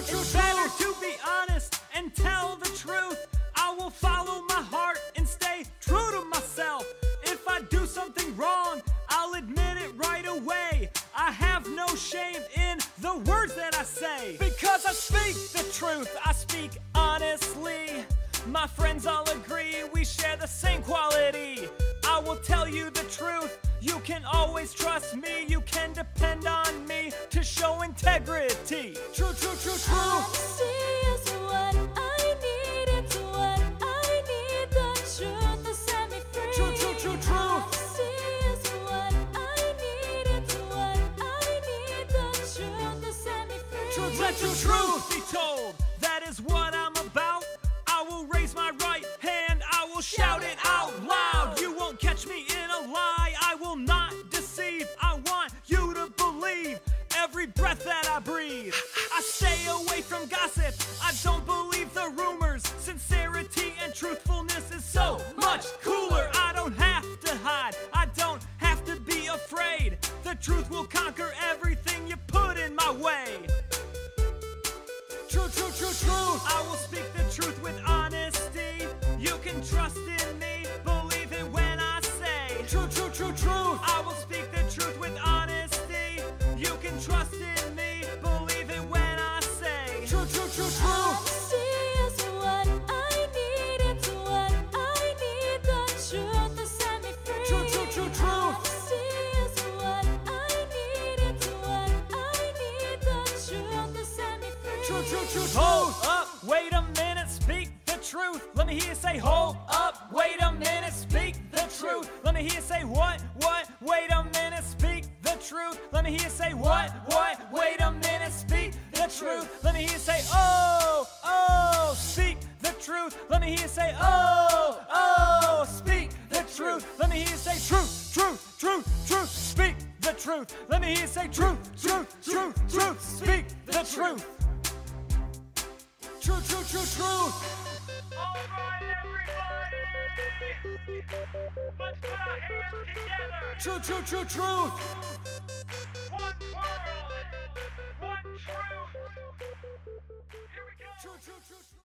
It's better to be honest and tell the truth. I will follow my heart and stay true to myself. If I do something wrong, I'll admit it right away. I have no shame in the words that I say, because I speak the truth, I speak honestly. My friends all agree we share the same quality. I will tell you the truth, you can always trust me. You can depend on me to show integrity. True, true, true, true. Honesty is what I need, it's what I need. The truth will set me free. True, true, true, true. Honesty is what I need, it's what I need. The truth will set me free. Let the truth be told, that is what I'm about. I will raise my right hand, I will shout it out loud. You won't catch me in a lie, I will not deceive. I want you to believe every breath that I breathe. I stay away from gossip, I don't believe the rumors. Sincerity and truthfulness is so much cooler. I don't have to hide, I don't have to be afraid. The truth will conquer everything you put in my way. True, true, true, true. I will speak the truth with honesty. You can trust in me, believe it when I say. True, true, true, true. I will speak the truth with honesty. You can trust in me, believe it when I say. True, true, true, true. Honesty is what I need, it's what I need. The truth will set me free. True, true, true, true. Honesty is what I need, it's what I need. The truth will set me free. True, true, true, true. Hold up, wait a minute, speak the truth. Let me hear you say, hold up, wait a minute, speak the truth. Let me hear you say, what, wait a minute, speak the truth. Let me hear you say, what, wait a minute, speak the truth. Let me hear you say, oh, speak the truth. Let me hear you say, oh, speak the truth. Let me hear you say, truth, truth, truth, truth, speak the truth. Let me hear you say, truth, truth, truth, truth, speak the truth. True, true, true, truth. Alright, everybody! Let's put our hands together! True, true, true, truth. One world, one truth!